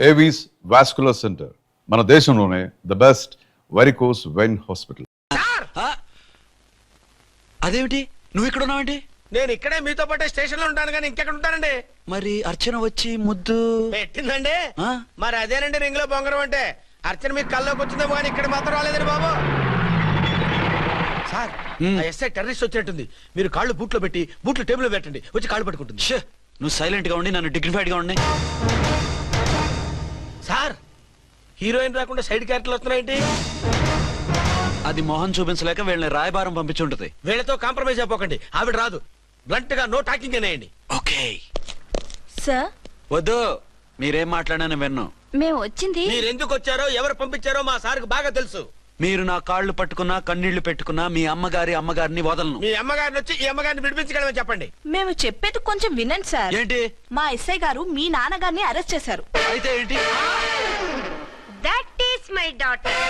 Avis vascular centre, మన దేశంలోనే the best varicose vein hospital. అదేమిటి నువ్వు ఇక్కడ ఉన్నావేంటి? నేను ఇక్కడే మీతో పాటే స్టేషన్ లో ఉంటాను కానీ ఇంకెక్కడ ఉంటానండి. మరి అర్చన వచ్చి ముద్దు పెట్టిందండి. ఆ? మరి అదేనండి రింగ్ లో బొంగరం అంటే. అర్చన మీకు కల్లోకి వచ్చిందేమో కానీ ఇక్కడ మాత్రం రాలేదండి బాబు. సార్ ఎస్ఐ టెర్రరిస్ట్ వచ్చినట్టుంది. మీరు కాళ్ళు బూట్లో పెట్టి బూట్లు టేబుల్ పెట్టండి, వచ్చి కాళ్ళు పట్టుకుంటుంది. షే, నువ్వు సైలెంట్ గా ఉండి నన్ను డిగ్నిఫైడ్ గా ఉండి. సార్ హీరోయిన్ రాకుండా సైడ్ క్యారెక్టర్లు వస్తున్నాయేంటి? అది మొహం చూపించలేక వీళ్ళని రాయబారం పంపించుంటది. వీళ్ళతో కాంప్రమైజ్ అయిపోకండి, ఆవిడ రాదు. బ్లంట్ గా నో టాకింగ్ అనేయండి. ఓకే సార్, వద్దు, మీరేం మాట్లాడానని విన్ను. మేము వచ్చింది. మీరు ఎందుకు వచ్చారో ఎవరు పంపించారో మా సార్కి బాగా తెలుసు. మీరు నా కాళ్ళు పట్టుకున్నా కన్నీళ్లు పెట్టుకున్నా మీ అమ్మగారిని వదలను. మీ అమ్మగారిని వచ్చి ఈ అమ్మగారిని విడిపించగలమని చెప్పండి. మేము చెప్పేది కొంచెం వినండి సార్. ఏంటి? మా ఎస్ఐ గారు మీ నాన్నగారిని అరెస్ట్ చేశారు. అయితే ఏంటి? That is my daughter.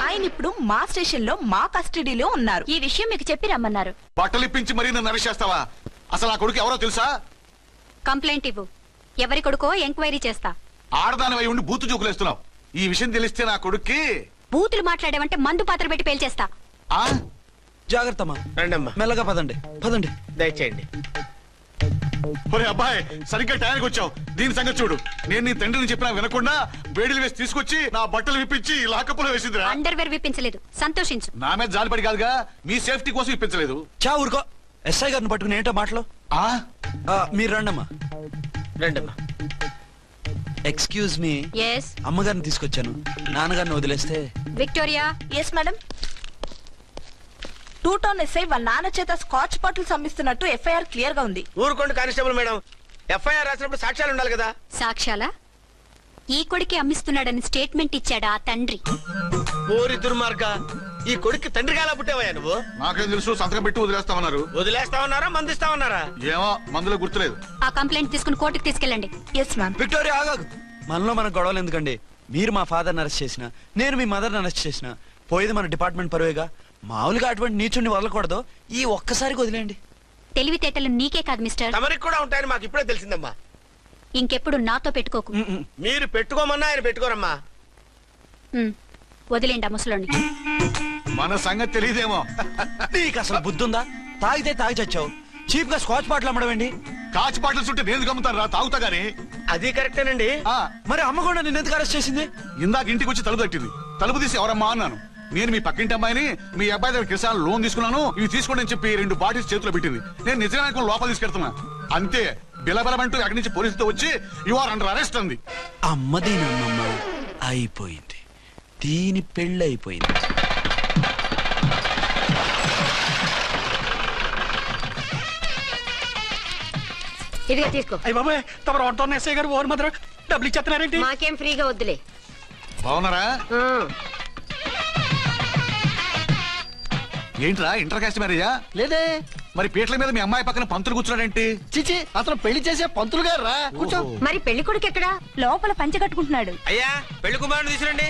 ఆయన ఇప్పుడు మా స్టేషన్ లో మా కస్టడీలో ఉన్నారు. ఈ విషయం మీకు చెప్పి రమ్మన్నారు. బట్టలు ఇప్పించి మరీ నన్ను అరెస్ట్ చేస్తావా? అసలు ఆ కొడుకు ఎవరో తెలుసా? కంప్లైంట్ ఇవ్వు. ఎవరి కొడుకో ఎంక్వైరీ చేస్తా. ఆడదానివై ఉండి బూతు చూకులేస్తున్నావు. ఈ విషయం తెలిస్తే నా కొడుక్కి బూతులు మాట్లాడేవంటే మందు పాత్ర పెట్టి పేల్చేస్తా. ఆ జాగ్రత్తమ్మా, రండమ్మా, మెల్లగా పదండి పదండి. దయచేయండి. ఒరే అబ్బాయి, సరిగ్గా టైంకి వచ్చావు. దీని సంగతి చూడు. నేను నీ తండ్రిని చెప్పినా వినకుండా వేడిలు వేసి తీసుకొచ్చి నా బట్టలు విప్పించి లాకప్పులో వేసిందిరా. అండర్వేర్ విప్పించలేదు, సంతోషించు. నా మీద జాలిపడి కాదుగా, మీ సేఫ్టీ కోసం ఇప్పించలేదు. చా ఊరుకో. ఎస్ఐ గారిని పట్టుకుని ఏంటో మాటలు. ఆ మీరు రండమ్మా. రండమ్మా. Excuse me. ఎస్ అమ్మగారిని తీసుకొచ్చాను. నాన్నగారిని వదిలేస్తే. Victoria. Yes madam. 2 town SI వాళ్ళ నాన్న చేత స్కాచ్ బాటిల్స్ అమ్మిస్తున్నట్టు ఎఫ్ఐఆర్ క్లియర్ గా ఉంది. ఊరుకోండి కానిస్టేబుల్ మేడం. ఎఫ్ఐఆర్ రాసినప్పుడు సాక్ష్యాలు ఉండాలి కదా. సాక్ష్యాలా? ఈ కొడుకే అమ్మిస్తున్నాడని స్టేట్మెంట్ ఇచ్చాడా ఆ తండ్రి? ఓరి దుర్మార్గ, ఈ కొడుక్కి తండ్రిగా ఎలా పుట్టావయ్యా నువ్వు? నాకేం తెలుసు, సంతకం పెట్టి వదిలేస్తామన్నారు. వదిలేస్తామన్నారా మందిస్తామన్నారా? ఏమో, మందులో గుర్తులేదు. ఆ కంప్లైంట్ తీసుకుని కోర్టుకు తీసుకెళ్ళండి. Yes ma'am. విక్టోరియా ఆగాగు. మనలో మన గొడవలు ఎందుకండి? మీరు మా ఫాదర్ని అరెస్ట్ చేసిన, నేను మీ మదర్ని అరెస్ట్ చేసిన, పోయేది మన డిపార్ట్మెంట్ పరువేగా. మామూలుగా అటువంటి నీచుడిని వదలకూడదు. ఈ ఒక్కసారికి వదిలేండి. తెలివితేటలు నీకే కాదు మిస్టర్, తమరికి కూడా ఉంటాయని మాకు ఇప్పుడే తెలిసిందమ్మా. ఇంకెప్పుడు నాతో పెట్టుకోకు. మీరు పెట్టుకోమన్నా ఆయన పెట్టుకోరమ్మా. వదిలేండి ఆ ముసలోని. మన సంగతి తెలియదేమో. నీకు అసలు బుద్ధుందా? తాగితే తాగి చచ్చావు. చీప్ గా స్కాచ్ బాటిల్ అమ్మడమేంటి? కాచి పాటలు చుట్టూ నేను గమ్ముతాను రా, తాగుతా గానీ. అది కరెక్టేనండి. మరి అమ్మ కూడా నిన్ను ఎందుకు అరెస్ట్ చేసింది? ఇందాక ఇంటికి వచ్చి తలుపు తట్టింది. తలుపు తీసి ఎవరమ్మా అన్నాను. నేను మీ పక్కింటి అమ్మాయిని, మీ అబ్బాయి దగ్గర కిసాన్ లోన్ తీసుకున్నాను, ఇవి తీసుకోండి అని చెప్పి 2 బాటిల్స్ చేతిలో పెట్టింది. నేను నిజంగా లోపల తీసుకెళ్తున్నా. అంతే, బిలబలమంటూ అక్కడి నుంచి పోలీసుతో వచ్చి యు ఆర్ అండర్ అరెస్ట్ అంది. అమ్మది నమ్మమ్మ అయిపోయింది. దీని పెళ్ళి అయిపోయింది. ఇదిగా తీసుకో. అయ్య బాబాయ్, తమరు వంట ఎస్ఐ గారు ఓన్ మాత్రం డబ్బులు ఇచ్చేస్తున్నారేంటి? మాకేం ఫ్రీగా వద్దులే. బాగున్నారా? ఏంట్రా ఇంటర్ కాస్ట్ మ్యారేజా? లేదే. మరి పీటల మీద మీ అమ్మాయి పక్కన పంతులు కూర్చున్నాడేంటి? చిచి, అతను పెళ్లి చేసే పంతులు గారు రా. కూర్చో. మరి పెళ్లి కొడుకు ఎక్కడా? లోపల పంచె కట్టుకుంటున్నాడు. అయ్యా, పెళ్లి కుమారుని తీసుకురండి.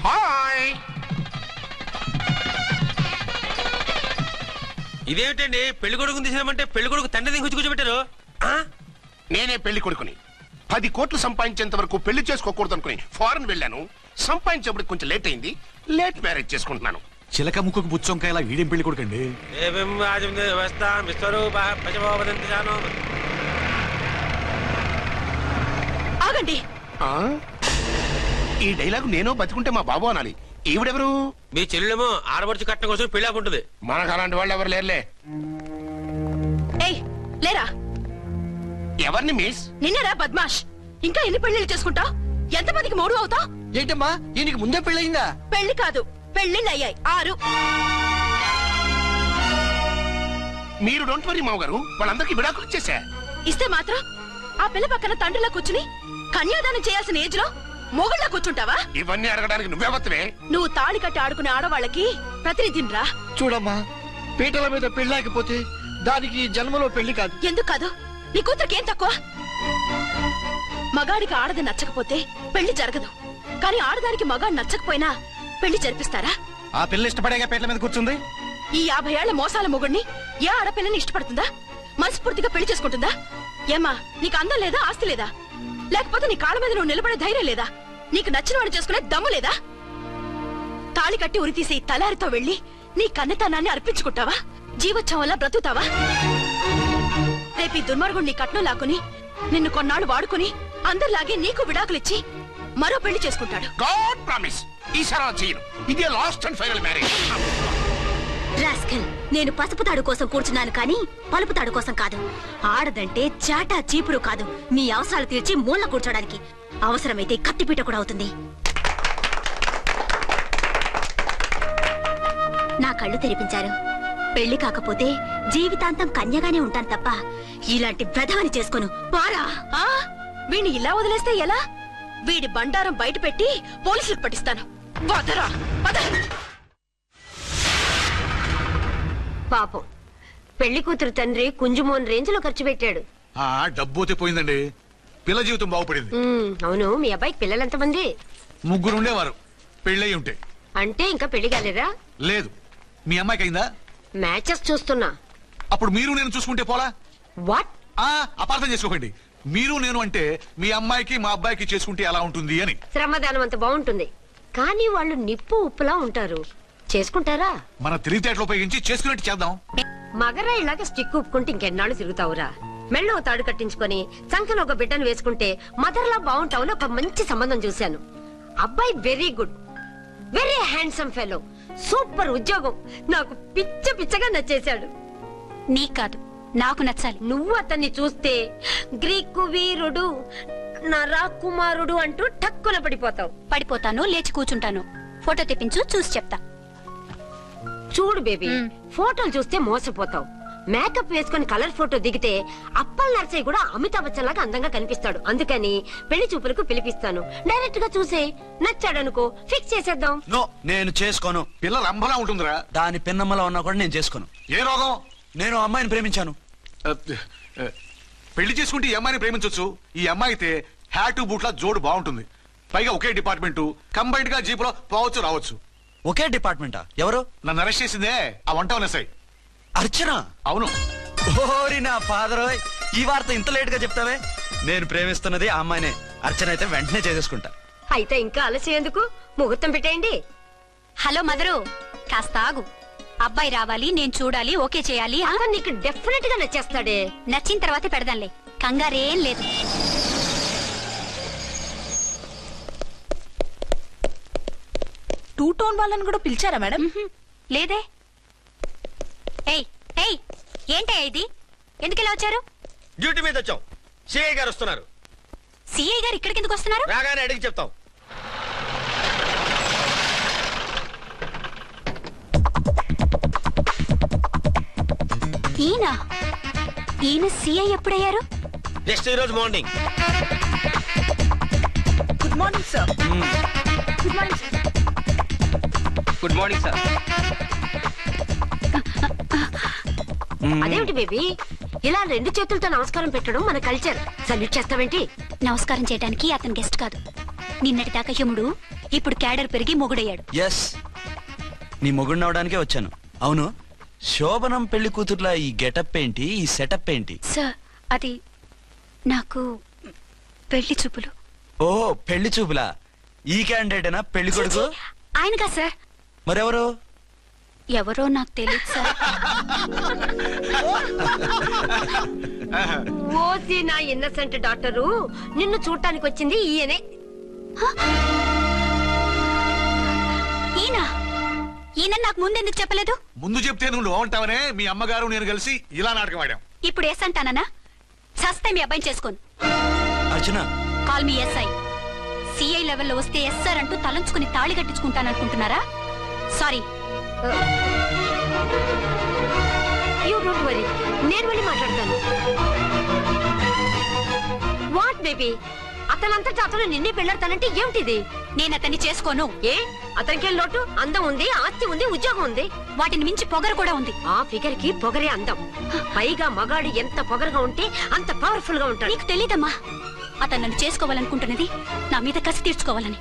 హాయ్. ఇదేమిటండి, పెళ్లి కొడుకుని తీసినామంటే పెళ్లి కొడుకు తండ్రి దిగి కూర్చోబెట్టారు. నేనే పెళ్లి కొడుకుని. 10 కోట్లు సంపాదించేంత వరకు పెళ్లి చేసుకోకూడదు అనుకుని ఫారెన్ వెళ్ళాను. సంపాదించేప్పుడు కొంచెం లేట్ అయింది. లేట్ మ్యారేజ్ చేసుకుంటున్నాను. చిలక ముక్కుకు బుచ్చొంకాయలా వీడేం పెళ్లి కొడుకండి? ఆగండి. ఈ డైలాగ్ నేను బతుకుంటే మా బాబు అనాలి. ఈవిడెవరు? మీ చెల్లెమో ఆడబడుచు కట్టడం కోసం పెళ్లి ఆకుంటుంది. మనకు అలాంటి వాళ్ళు ఎవరు లేరులే. ఏయ్ లేరా. ఎవరిని మిస్? నిన్నరా బద్మాష్. ఇంకా ఎన్ని పెళ్లిళ్ళు చేసుకుంటావు? ఎంతమందికి మూడు అవుతావు? ఏంటమ్మా, ఈయనకి ముందే పెళ్ళయిందా? పెళ్లి కాదు, పెళ్లిళ్ళు అయ్యాయి 6. మీరు డోంట్ వరీ మావ గారు, వాళ్ళందరికీ విడాకులు ఇచ్చేసా. ఇస్తే మాత్రం ఆ పిల్ల పక్కన తండ్రిలా కూర్చుని కన్యాదానం చేయాల్సిన ఏజ్ లో మొగుళ్ళ కూర్చుంటావా? ఇవన్నీ అడగడానికి నువ్వెవత్తవే? నువ్వు తాళి కట్టి ఆడుకునే ఆడవాళ్ళకి ప్రతినిధిరా. చూడమ్మా, పీటల మీద పెళ్ళాకపోతే దానికి జన్మలో పెళ్లి కాదు. ఎందుకు కాదు? నీ కూతురికేం తక్కువ? మగాడికి ఆడది నచ్చకపోతే పెళ్లి జరగదు. కానీ ఆడదానికి మగాడు నచ్చకపోయినా పెళ్లి జరిపిస్తారా? ఆ పిల్ల ఇష్టపడేగా పేట్ల మీద కూర్చుంది. ఈ 50 ఏళ్ల మోసాల మొగుడిని ఏ ఆడపిల్లని ఇష్టపడుతుందా? మనస్ఫూర్తిగా పెళ్లి చేసుకుంటుందా? ఏమ్మా, నీకు అందం లేదా, ఆస్తి లేదా? లేకపోతే నీ కాళ్ళ మీద నువ్వు నిలబడే ధైర్యం లేదా? నీకు నచ్చిన వాడిని చేసుకునే దమ్ము లేదా? తాళి కట్టి ఉరితీసి తలారితో వెళ్లి నీ కన్నతనాన్ని అర్పించుకుంటావా? జీవోత్సవంలా బ్రతుకుతావా? రేపు ఈ దుర్మార్గుడు నీ కట్నం లాక్కుని నిన్ను కొన్నాళ్ళు వాడుకుని అందరిలాగే నీకు విడాకులిచ్చి మరో పెళ్లి చేసుకుంటాడు. గాడ్ ప్రామిస్ ఈసారి అలా చేయను. ఇదే last and final marriage. Rascal, నేను పసుపు తాడు కోసం కూర్చున్నాను కానీ పలుపు తాడు కోసం కాదు. ఆడదంటే చాటా చీపురు కాదు, నీ అవసరాలు తీర్చి మూల కూర్చోడానికి. అవసరమైతే కత్తిపీట కూడా అవుతుంది. నా కళ్ళు తెరిపించారు. పెళ్లి కాకపోతే జీవితాంతం కన్యగానే ఉంటాను తప్ప ఇలాంటి బ్రధవని చేసుకోను. పారా! వీణ్ణి ఇలా వదిలేస్తే ఎలా? వీడి బండారం బయట పెట్టి పోలీసులకు పట్టిస్తాను. వదరా, వద. పాపం పెళ్లి కూతురు తండ్రి కుంజుమోన్ రేంజ్ లో ఖర్చు పెట్టాడు. డబ్బు అయితే పోయిందండి, పిల్ల జీవితం బాగుపడింది. అవును, మీ అబ్బాయికి పిల్లలెంతమంది? 3 ఉండేవారు, పెళ్ళయి ఉంటే. అంటే ఇంకా పెళ్లి కాలేరా? లేదు. మీ అమ్మాయికి అయిందా? మ్యాచెస్ చూస్తున్నా. అప్పుడు మీరు నేను చూసుకుంటే పోలా? వాట్? అపార్థం చేసుకోకండి. మీరు నేను అంటే మీ అమ్మాయికి మా అబ్బాయికి చేసుకుంటే ఎలా ఉంటుంది అని. శ్రమదానం అంత బాగుంటుంది, కానీ వాళ్ళు నిప్పు ఉప్పులా ఉంటారు. చేసుకుంటారా? మన తెలివితేటలు ఉపయోగించి చేసుకున్నట్టు చేద్దాం. మగరా ఇలాగ స్టిక్ ఉప్పుకుంటే ఇంకెన్నాళ్ళు తిరుగుతావురా? మెళ్ళో తాడు కట్టించుకొని చంకలో ఒక బిడ్డను వేసుకుంటే మదర్లా బాగుంటావుని ఒక మంచి సంబంధం చూశాను. అబ్బాయి very good, very handsome fellow, super ఉద్యోగం. నాకు పిచ్చగా నచ్చేశాడు. నీకు కాదు, నాకు నచ్చాలి. నువ్వు అతన్ని చూస్తే గ్రీకు వీరుడు, నరాకుమారుడు అంటూ టక్కున పడిపోతావు. పడిపోతాను, లేచి కూర్చుంటాను. ఫోటో తెప్పించు, చూసి చెప్తా. చూడు బేబీ, ఫోటోలు చూస్తే మోసపోతావు. మేకప్ వేసుకుని కలర్ ఫోటో దిగితే అప్పల్ నర్సయ్య కూడా అమితాబ్ బచ్చన్ లాగా అందంగా కనిపిస్తాడు. అందుకని పెళ్లి చూపులకు పిలిపిస్తాను. డైరెక్ట్ గా చూసే నచ్చాడనుకో, ఫిక్స్ చేసేద్దాం. నో, నేను చేసుకోను. పిల్ల రంభలా ఉంటుందిరా. దాని పిన్నమ్మలా ఉన్నా కూడా నేను చేసుకోను. ఏ రోగం? నేను అమ్మాయిని ప్రేమించాను. పెళ్లి చేసుకుంటే ఈ అమ్మాయిని ప్రేమించొచ్చు. ఈ అమ్మాయి అయితే హ్యాటు బూట్ల జోడు బాగుంటుంది. పైగా ఒకే డిపార్ట్మెంట్, కంబైన్డ్ గా జీపులో పోవచ్చు రావచ్చు. ఒకే డిపార్ట్మెంటా? ఎవరు? నన్ను అరెస్ట్ చేసిందే ఆ వంట ఉన్నసాయి. అర్చన? అవును. ఓరి నా ఫాదర్, ఈ వార్త ఇంత లేట్ గా చెప్తావే. నేను ప్రేమిస్తున్నది ఆ అమ్మాయినే. అర్చన అయితే వెంటనే చేసేసుకుంటా. అయితే ఇంకా ఆలస్యం ఎందుకు, ముహూర్తం పెట్టేయండి. హలో మదరు, కాస్త ఆగు. అబ్బాయి రావాలి, నేను చూడాలి, ఓకే చేయాలి. అతను నీకు డెఫినెట్ గా నచ్చేస్తాడే. నచ్చిన తర్వాత పెడదాంలే, కంగారేం లేదు. టూ టోన్ వాళ్ళని కూడా పిలిచారా మేడం? లేదే. ఏయ్ ఏయ్, ఏంటయ్యా ఇది? ఎందుకు ఇలా వచ్చారు? డ్యూటీ మీద వచ్చాం. సిఐ గారు వస్తున్నారు. సిఐ గారు ఇక్కడికి ఎందుకు వస్తున్నారు? రాగానే అడిగి చెప్తాం. ఈయన సిఐ ఎప్పుడయ్యారు? నెక్స్ట్ ఈ రోజు morning. Good morning sir. Good morning sir. Good morning sir. అదేమిటి బేబీ, ఇలా 2 చేతులతో నమస్కారం పెట్టడం మన కల్చర్. సల్యూట్ చేస్తావేంటి? నమస్కారం చేయడానికి అతను గెస్ట్ కాదు. నిన్నటి దాకా యముడు, ఇప్పుడు క్యాడర్ పెరిగి మొగుడయ్యాడు. ఎస్, నీ మొగుడిని అవడానికే వచ్చాను. అవును, శోభనం పెళ్లి కూతుర్లా ఈ గెటప్ ఏంటి, ఈ సెటప్ ఏంటి? సార్, అది నాకు పెళ్లి చూపులు. ఓ, పెళ్లి చూపులా? ఈ క్యాండిడేటేనా పెళ్లి కొడుకు? ఆయనగా సార్. మరెవరు? ఎవరో నాకు తెలియదు సార్. ఓసి నా ఇన్నసెంట్ డాక్టరు, నిన్ను చూడటానికి వచ్చింది ఈయనే. ఈయన నాకు ముందెందుకు చెప్పలేదు? ముందు చెప్తే నువ్వు బాగుంటావనే మీ అమ్మగారు నేను కలిసి ఇలా నాటకం ఆడాం. ఇప్పుడు ఎస్ అంటానా? చస్తే మీ అబ్బాయిని చేసుకోను. అర్చన, కాల్ మీ ఎస్ఐ. సిఐ లెవెల్లో వస్తే ఎస్ఆర్ అంటూ తలంచుకుని తాళి కట్టించుకుంటాననుకుంటున్నారా? సారీ. యూ డోంట్ వరీ, నేను వెళ్ళి మాట్లాడతాను. వాట్ బేబీ, అతనంతటా అతను నిన్నే పెళ్ళాడతానంటే ఏమిటిది? నేను అతన్ని చేసుకోను. ఏ, అతనికేం లోటు? అందం ఉంది, ఆస్తి ఉంది, ఉద్యోగం ఉంది. వాటిని మించి పొగరు కూడా ఉంది. ఆ ఫిగర్ కి పొగరే అందం. పైగా మగాడు ఎంత పొగరుగా ఉంటే అంత పవర్ఫుల్ గా ఉంటాడు. నీకు తెలీదమ్మా, అతను నన్ను చేసుకోవాలనుకుంటున్నది నా మీద కసి తీర్చుకోవాలని,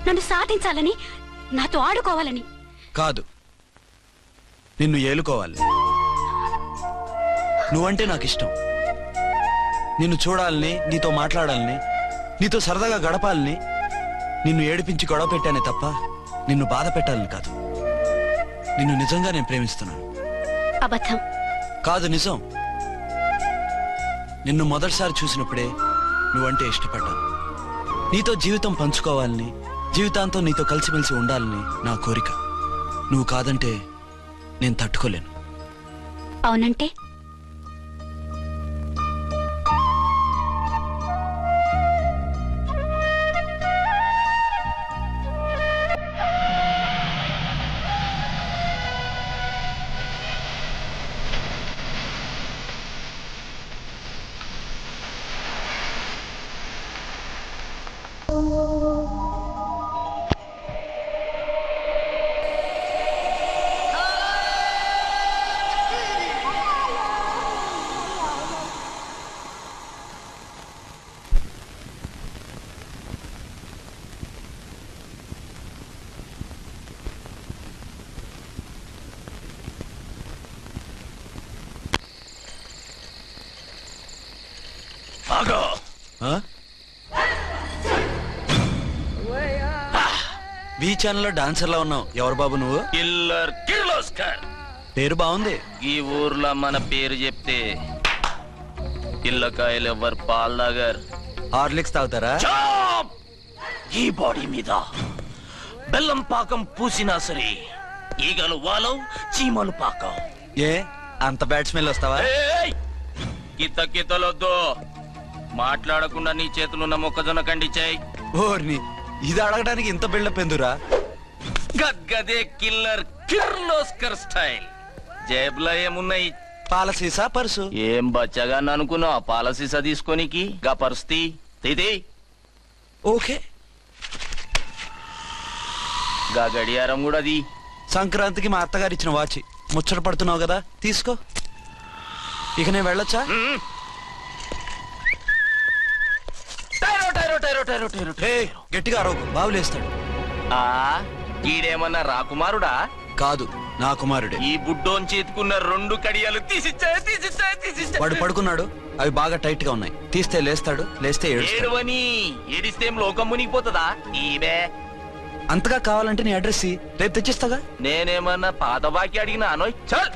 నన్ను సాధించాలని, నాతో ఆడుకోవాలని. కాదు, నిన్ను ఏలుకోవాలి. నువ్వంటే నాకు ఇష్టం. నిన్ను చూడాలని, నీతో మాట్లాడాలని, నీతో సరదాగా గడపాలని, నిన్ను ఏడిపించి గొడవ పెట్టానే తప్ప నిన్ను బాధ పెట్టాలని కాదు. నిన్ను నిజంగా నేను ప్రేమిస్తున్నాను. అబద్ధం. కాదు, నిజం. నిన్ను మొదటిసారి చూసినప్పుడే నువ్వంటే ఇష్టపడ్డాను. నీతో జీవితం పంచుకోవాలని, జీవితాంతం నీతో కలిసిమెలిసి ఉండాలని నా కోరిక. నువ్వు కాదంటే నేను తట్టుకోలేను. అవునంటే వి ఛానల్లో డాన్సర్లా ఉన్నావు. ఎవరు బాబు నువ్వు? కిల్లర్ కిర్లోస్కర్. పేరు బాగుంది. ఈ ఊర్లో మన పేరు చెప్తే పిల్లకాయలు ఎవరు పాల్దాగర్. హార్లిక్స్ తాగుతారా? ఈ బాడీ మీద బెల్లం పాకం పూసినా సరే ఈగలు వాలవు, చీమలు పాకం. ఏ అంత బ్యాడ్ స్మెల్ వస్తావా? కిత కితలొద్దు. మాట్లాడకుండా నీ చేతులున్న మొక్కజొన్న కండిచాయి. ఓర్ని, ఇది అడగడానికి ఇంత బిల్డప్ ఎందురా? గద్గదే కిల్లర్ కిర్లోస్కర్ స్టైల్. జేబులో ఏమున్నాయి? పాల సీసా, పర్సు. ఏం బచ్చగా అనుకున్నావు? పాల సీసా తీసుకోనికి గా పరిస్థితి తీది. ఓకే, గా గడియారం కూడా అది. సంక్రాంతికి మా అత్తగారు ఇచ్చిన వాచి. ముచ్చట పడుతున్నావు కదా, తీసుకో. ఇక నేను వెళ్ళొచ్చా? గట్టిగా అరవకు, బావులేస్తాడు. ఈడేమన్నా రాకుమారుడా? కాదు, నా కుమారుడే. ఈ బుడ్డోన్ చేతుకున్న 2 కడియాలు తీసిచ్చాయి. వాడు పడుకున్నాడు, అవి బాగా టైట్ గా ఉన్నాయి. తీస్తే లేస్తాడు, లేస్తే ఏడువని. ఏడిస్తే లోకం మునిగిపోతుందా? ఈబే అంతగా కావాలంటే నీ అడ్రస్ రేపు తెచ్చిస్తాగా. నేనేమన్నా పాత బాకి అడిగినా అనోయ్. చల్,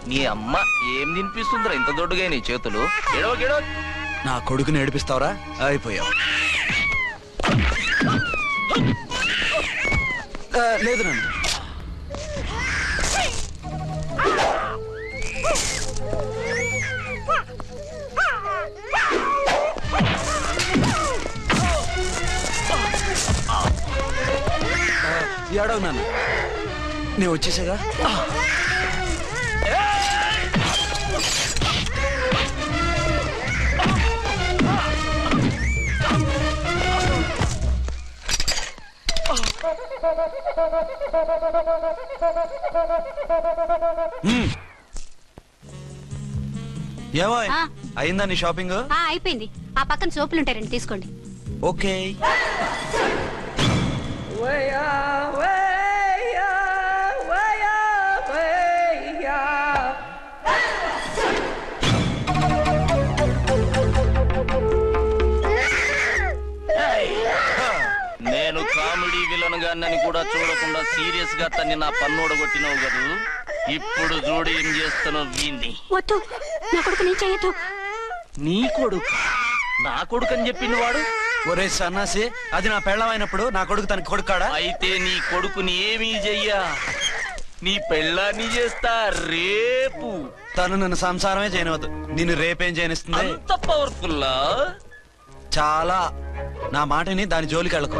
నీ అమ్మ ఏం తినిపిస్తుందిరా ఇంత దొడ్డుగా నీ చేతులు? గెడవ నా కొడుకుని ఏడిపిస్తావరా? అయిపోయావు. లేదు నన్ను. ఏడవు నన్ను, నేను వచ్చేసాగా. ఏమో అయిందా నీ షాపింగ్? అయిపోయింది. ఆ పక్కన సోపులు ఉంటారండి, తీసుకోండి. ఓకే. నేను కామెడీ విలన్ గాని కూడా చూడకుండా సీరియస్ గా తన్ని నా పన్నోడ కొట్టినవు కదూ. ఇప్పుడు చూడు ఏం చేస్తానో వీణ్ణి. వద్దు, నా కొడుకు నీ చేయొద్దు. నీ కొడుకు? నా కొడుకు అని చెప్పింది వాడు. ఒరే సన్నాసి, అది నా పెళ్ళమైనప్పుడు నా కొడుకు తనకి కొడుకాడా? అయితే నీ కొడుకుని ఏమీ చెయ్యా, నీ పెళ్ళాన్ని చేస్తా రేపు. తను నన్ను సంసారమే చేయనవద్దు, నిన్ను రేపేం చేయనిస్తుంది? అంత పవర్ఫుల్లా? చాలా. నా మాటని దాని జోలికి వెళ్ళకు.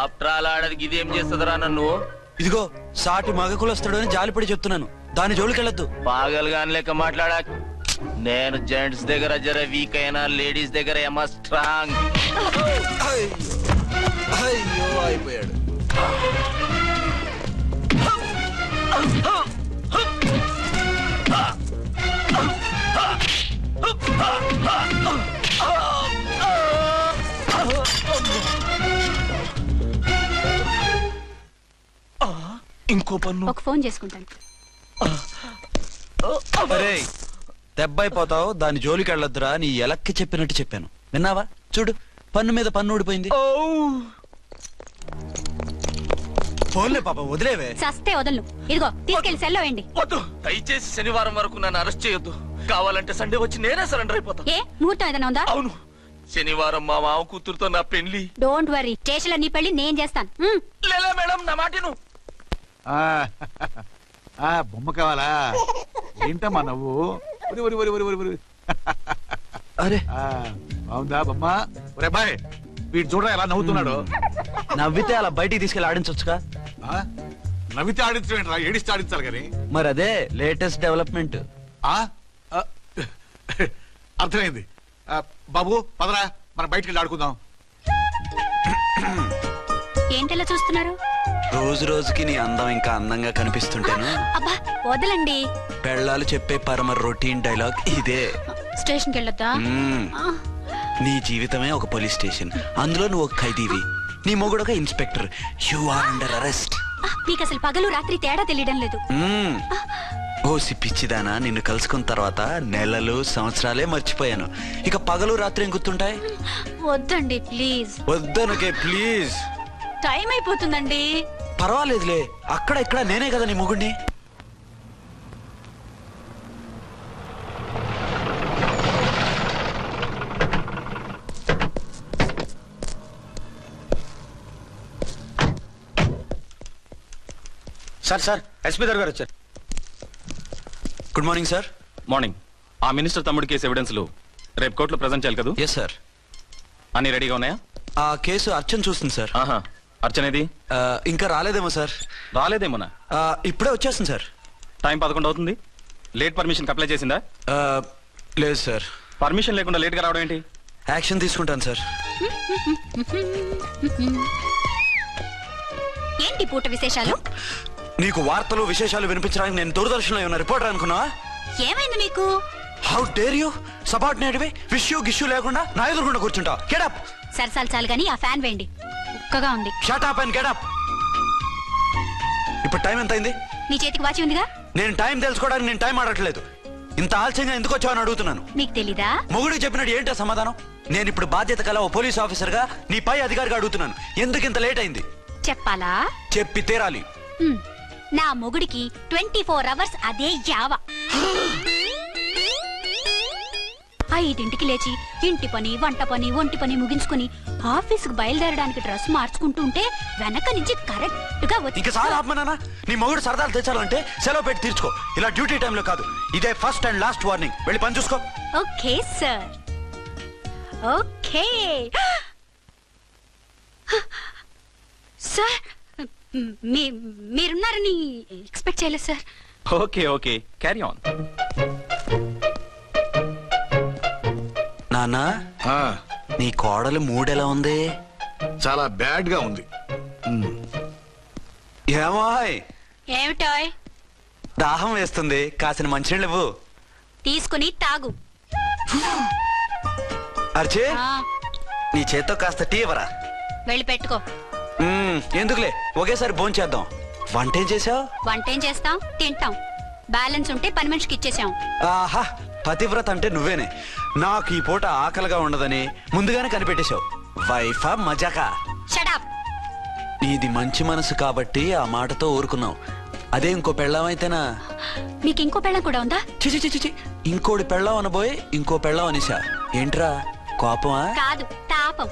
ఆఫ్టర్ ఆల్ ఆడదికి ఇదేం చేస్తుందిరా నన్ను? ఇదిగో సాటి మగకులు వస్తాడు అని జాలిపడి చెప్తున్నాను, దాని జోలికి వెళ్ళొద్దు. పాగలుగాని లెక్క మాట్లాడా. నేను జెంట్స్ దగ్గర జర వీక్ అయినా లేడీస్ దగ్గర ఏమో స్ట్రాంగ్. అయ్యో అయిపోయాడు. పన్ను. ఒక ఫోన్ చేసుకుంటాను. అరేయ్, దెబ్బైపోతావు, దాని జోలికి వెళ్ళొద్దురా. నీ ఎలక్కి చెప్పినట్టు చెప్పాను, విన్నావా? చూడు, పన్ను మీద పన్ను ఊడిపోయింది. ఫోన్లే పాప, వదిలేవే. సస్తే వదలను. ఇదిగో తీసుకెళ్లి సెల్లో వేయండి. వద్దు, దయచేసి శనివారం వరకు నన్ను అరెస్ట్ చేయొద్దు. కావాలంటే సండే వచ్చి నేనే సరెండర్ అయిపోతా. ఏ ముహూర్తం ఏదైనా ఉందా? అవును, శనివారం మా మామ కూతురుతో నా పెళ్లి. డోంట్ వరీ, స్టేషన్ లో నీ పెళ్లి నేను చేస్తాను. లేలా మేడం, నా మాటను. బొమ్మ కావాలా? ఏంటమ్మా నవ్వు? అరే, బాగుందా బొమ్మ? ఒరే బాయ్, వీడు చూడరా ఎలా నవ్వుతున్నాడు. నవ్వితే అలా బయటికి తీసుకెళ్ళి ఆడించొచ్చుగా. నవ్వితే ఆడించడం ఏంట్రా, ఏడిస్తే ఆడించాలి కానీ. మరి అదే లేటెస్ట్ డెవలప్మెంట్. అర్థమైంది. బాబు పదరా, మనం బయటికి వెళ్ళి ఆడుకుందాం. ఏంటలా చూస్తున్నారు? రోజు రోజుకి నీ అందం ఇంకా అందంగా కనిపిస్తుంటాను. అబ్బా వదలండి. పెళ్ళాలు చెప్పే పరమ రొటీన్ డైలాగ్ ఇదే. స్టేషన్ కి వెళ్ళొద్దా? నీ జీవితమే ఒక పోలీస్ స్టేషన్, అందులో నువ్వు ఒక ఖైదీవి, నీ మొగుడు ఒక inspector. You are under arrest. మీకు అసలు పగలు రాత్రి తేడా తెలియడం లేదు. ఓ సిప్పిచ్చిదానా, నిన్ను కలుసుకున్న తర్వాత నెలలు సంవత్సరాలే మర్చిపోయాను. ఇక పగలు రాత్రి ఏం గుర్తుంటాయి? వద్దండి ప్లీజ్. వద్దనకే ప్లీజ్. టైం అయిపోతుందండి. పర్వాలేదులే, అక్కడ ఇక్కడ నేనే కదా నీ మొగుడిని. సార్ ఎస్పీ గారు వచ్చారు. Good morning sir. మార్నింగ్. ఆ మినిస్టర్ తమ్ముడి కేసు ఎవిడెన్స్లు రేపు కోర్టులో ప్రజెంట్ చేయాలి కదా? Yes sir. అన్ని రెడీగా ఉన్నాయా? ఆ కేసు అర్చన చూస్తుంది సార్. అర్చనేది? ఇంకా రాలేదేమో సార్. రాలేదేమోనా? ఇప్పుడే వచ్చేస్తుంది సార్. టైం 11 అవుతుంది. లేట్ పర్మిషన్ అప్లై చేసిందా? లేదు సార్. పర్మిషన్ లేకుండా లేట్ గా రావడం ఏంటి? యాక్షన్ తీసుకుంటాను సార్. ఏంటి పూట విశేషాలు? నీకు వార్తలు విశేషాలు వినిపించడానికి నేను దూరదర్శన్లో ఉన్న రిపోర్టర్ అనుకున్నావా? ఏమైంది మీకు? హౌ డేర్ యూ సబార్డినేట్వి విష్యూ గిష్యూ లేకుండా నా ఎదురుకుండా కూర్చుంటావు? Get up. సరసాలు చాలు గానీ ఆ ఫ్యాన్ వేయండి, ఉక్కగా ఉంది. Shut up and get up. ఇప్పుడు టైం ఎంత అయింది? నీ చేతికి వాచి ఉందిగా. నేను టైం తెలుసుకోవడానికి నేను టైం ఆడట్లేదు. ఇంత ఆలస్యంగా ఎందుకు వచ్చావని అడుగుతున్నాను. నీకు తెలీదా? మొగుడికి చెప్పినట్టు ఏంటో సమాధానం? నేను ఇప్పుడు బాధ్యత కల ఓ పోలీస్ ఆఫీసర్ గా నీ పై అధికారిగా అడుగుతున్నాను, ఎందుకు ఇంత లేట్ అయింది? చెప్పాలా? చెప్పి తీరాలి. నా మొగుడికి 24 hours అదే యావ. 5ంటికి లేచి ఇంటి పని, వంట పని, ఒంటి పని ముగించుకుని ఆఫీసుకు బయలుదేరడానికి డ్రెస్ మార్చుకుంటూ ఉంటే వెనక నుంచి కరెక్ట్ గా ఇంకా చాలా ఆత్మనానా. నీ మొగుడు సరదాలు తెచ్చాలంటే సెలవు పెట్టి తీర్చుకో, ఇలా డ్యూటీ టైంలో కాదు. ఇదే ఫస్ట్ అండ్ లాస్ట్ వార్నింగ్. వెళ్ళి పని చూసుకో. Okay sir. ఓకే సార్, మీరున్నారని ఎక్స్పెక్ట్ చేయలేదు sir. Okay okay, carry on. నానా, నీ కోడలు మూడెలా ఉంది? చాలా బ్యాడ్ గా ఉంది. ఏమాయ్? ఏమిటాయ్? దాహం వేస్తుంది, కాసిన మంచినీళ్ళు ఇవ్వు. తీసుకుని తాగు. అర్చే, నీ చేత్తో కాస్త టీ ఇవ్వరా. వెళ్ళి పెట్టుకో. ఎందుకులే, ఒకేసారి భోంచేద్దాం. వంటేం చేసావు? వంటేం చేస్తాం, తింటాం. బ్యాలెన్స్ ఉంటే పని మనిషికి ఇచ్చేసాం. ఆహా, పతివ్రత అంటే నువ్వేనే. నాకు ఈ పూట ఆకలిగా ఉండదని ముందుగానే కనిపెట్టేశావు. వైఫా మజాకా? Shut up. నీది మంచి మనసు కాబట్టి ఆ మాటతో ఊరుకున్నావు. అదే ఇంకో పెళ్ళాం అయితేనా? మీకు ఇంకో పెళ్ళం కూడా ఉందా? చిచి చిచి చి, ఇంకోటి పెళ్ళాం అనబోయి ఇంకో పెళ్ళాం అనేసా. ఏంట్రా కోపమా? కాదు, తాపం.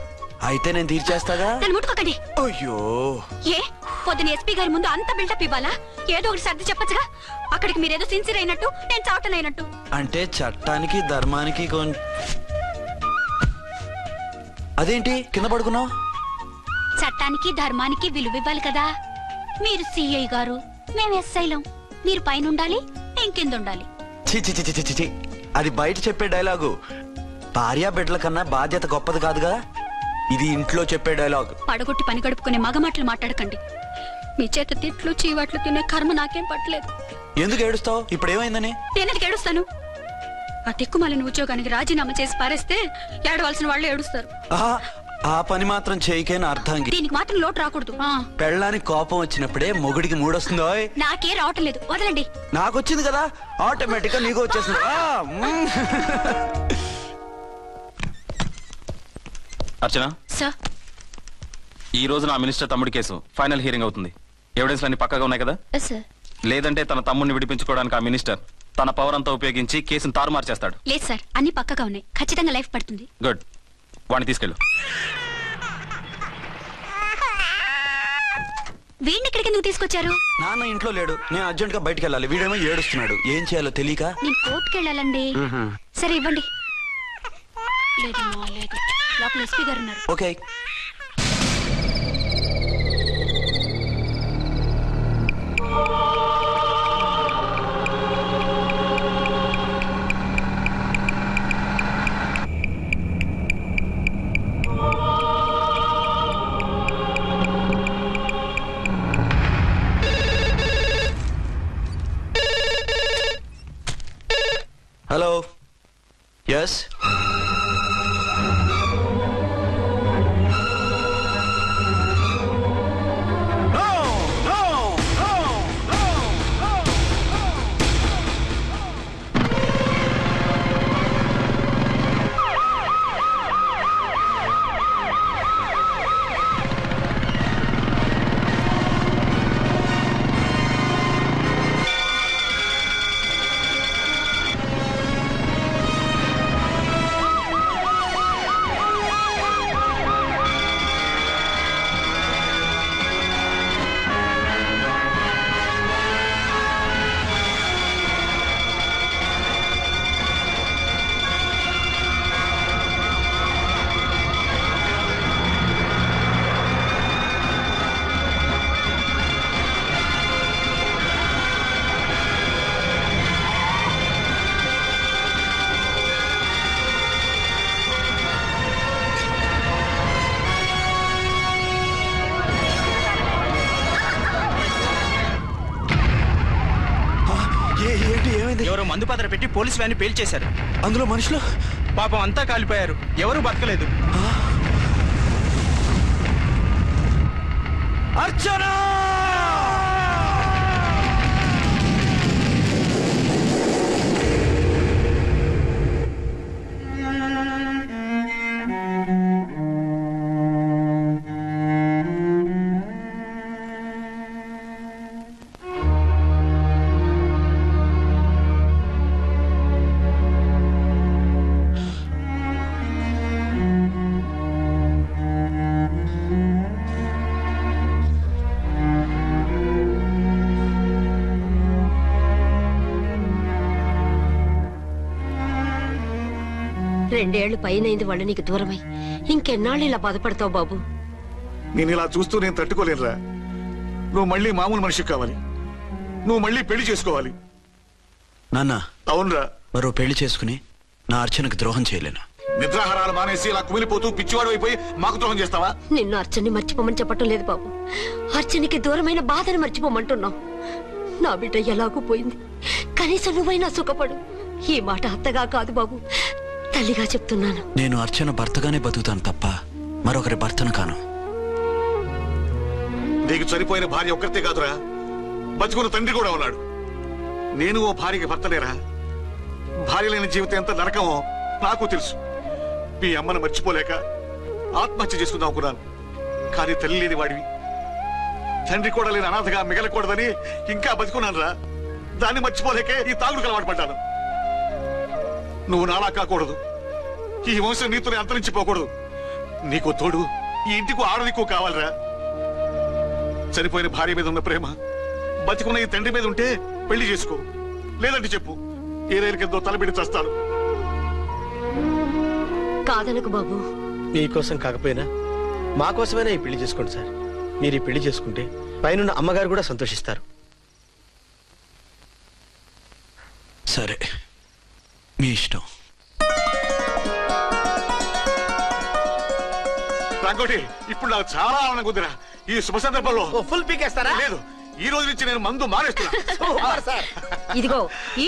అయితే నేను తీర్చేస్తాగా. నన్ను ముట్టుకోకండి. అయ్యో, ఏ పొద్దున ఎస్పీ గారి ముందు అంత బిల్డప్ ఇవ్వాలా? ఏదో ఒకటి సర్ది చెప్పచ్చుగా. అక్కడికి మీరేదో సిన్సియర్ అయినట్టు, నేను చావటం అయినట్టు. అంటే చట్టానికి ధర్మానికి అదేంటి కింద పడుకున్నావు? చట్టానికి ధర్మానికి విలువ ఇవ్వాలి కదా. మీరు సిఐ గారు, మేము ఎస్ఐలం. మీరు పైన ఉండాలి, నేను కింద ఉండాలి. చిచి చిచి చిచి చి, అది బయట చెప్పే డైలాగు. భార్యా బిడ్డల కన్నా బాధ్యత గొప్పది కాదుగా. ఇది ఇంట్లో చెప్పే డైలాగ్. పడగొట్టి పని గడుపుకునే మగ మాటలు మాట్లాడకండి. మీ చేత తిట్లు చీవాట్లు తినే కర్మ నాకేం పట్టలేదు. ఎందుకు ఏడుస్తావు? ఇప్పుడు ఏమైందని? నేనెందుకు ఏడుస్తాను? ఆ తిక్కుమాలిన ఉద్యోగానికి రాజీనామా చేసి పారేస్తే ఏడవలసిన వాళ్ళు ఏడుస్తారు. ఆ పని మాత్రం చేయకైనా అర్థంకి. దీనికి మాత్రం లోటు రాకూడదు. పెళ్ళానికి కోపం వచ్చినప్పుడే మొగుడికి మూడొస్తుందో. నాకే రావటం లేదు, వదలండి. నాకు వచ్చింది కదా, ఆటోమేటిక్ గా నీకు వచ్చేస్తుంది. అర్చన సార్, ఈ రోజు నా మినిస్టర్ తమ్ముడి కేసు ఫైనల్ హియరింగ్ అవుతుంది. ఎవిడెన్స్ అన్ని పక్కగా ఉన్నాయి కదా? సార్. లేదంటే తన తమ్ముడిని విడిపించుకోవడానికి ఆ మినిస్టర్ తన పవర్ అంతా ఉపయోగించి కేసును తారుమారు చేస్తాడు. లేదు సార్, అన్ని పక్కగా ఉన్నాయి. ఖచ్చితంగా లైఫ్ పడుతుంది. గుడ్, వాడిని తీసుకెళ్ళు. వీడిని ఇక్కడికి ఎందుకు తీసుకొచ్చారు? నాన్న ఇంట్లో లేడు, నేను అర్జెంట్ గా బయటికి వెళ్ళాలి. వీడేమో ఏడుస్తున్నాడు, ఏం చేయాలో తెలియక. నేను కోర్టుకి వెళ్ళాలండి. సరే ఇవ్వండి. లేదమ్మా లేదు, లోపల ఎస్పీ గారు ఉన్నారు. ఓకే. హలో. ఎస్. ఎవరో మందు పాత్ర పెట్టి పోలీస్ వ్యాన్ పేల్చేశారు. అందులో మనుషులు పాపం అంతా కాలిపోయారు, ఎవరు బతకలేదు. అర్చనా! రెండేళ్లు పైనైంది వాళ్ళు నీకు దూరమై. ఇంకెన్నాళ్ళు ఇలా బాధపడతావు బాబు? నేను ఇలా చూస్తూ నేను తట్టుకోలేనురా. నువ్వు మళ్ళీ మామూలు మనిషి కావాలి, నువ్వు మళ్ళీ పెళ్లి చేసుకోవాలి. నాన్న. అవునరా. మరో పెళ్లి చేసుకుని నా అర్చనకు ద్రోహం చేయలేను. నిద్రాహారాలు మానేసి ఇలా కుమిలిపోతూ పిచ్చివాడు అయిపోయి మాకు ద్రోహం చేస్తావా? నిన్ను అర్చన్ని మర్చిపోమని చెప్పటం లేదు బాబు, అర్చనికి దూరమైన బాధను మర్చిపోమంటున్నావు. నా బిడ్డ ఎలాగూ పోయింది, కనీసం నువ్వైనా సుఖపడు. ఈ మాట అత్తగా కాదు బాబు, తల్లిగా చెప్తున్నాను. నేను అర్చన భర్తగానే బతుకుతాను తప్ప మరొకరి భర్తను కాను. నీకు చనిపోయిన భార్య ఒక్కరితే కాదురా, బతుకున్న తండ్రి కూడా ఉన్నాడు. నేను ఓ భార్యకి భర్తలేరా? భార్య లేని జీవితం ఎంత నరకమో నాకు తెలుసు. మీ అమ్మను మర్చిపోలేక ఆత్మహత్య చేసుకుందాం అనుకున్నాను. కానీ తల్లి లేని వాడివి, తండ్రి కూడా లేని అనాథగా మిగలకూడదని ఇంకా బతుకున్నాను రా. దాన్ని మర్చిపోలేకే ఈ తాగుడుకు అలవాటు పడ్డాను. నువ్వు నాలా కాకూడదు, ఈ వంశం నీతోనే అంతరించిపోకూడదు. నీకు తోడు ఈ ఇంటికి ఆడదికు కావాలిరా. చనిపోయిన భార్య మీద ఉన్న ప్రేమ బతికున్న ఈ తండ్రి మీద ఉంటే పెళ్లి చేసుకో, లేదంటే చెప్పు, ఏ రైలు కిందో తలబెట్టి చేస్తాను. కాదనకు బాబు. మీకోసం కాకపోయినా మా కోసమైనా ఈ పెళ్లి చేసుకోండి సార్. మీరు ఈ పెళ్లి చేసుకుంటే పైన అమ్మగారు కూడా సంతోషిస్తారు. సరే, మీ ఇష్టం. రంగోటి, ఇప్పుడు నాకు చాలా ఆనందంగా ఉందిరా. ఈ శుభ సందర్భంలో ఫుల్ పీకేస్తారా? లేదు, ఈ రోజు నుంచి నేను మందు మానేస్తున్నా. ఇదిగో ఈ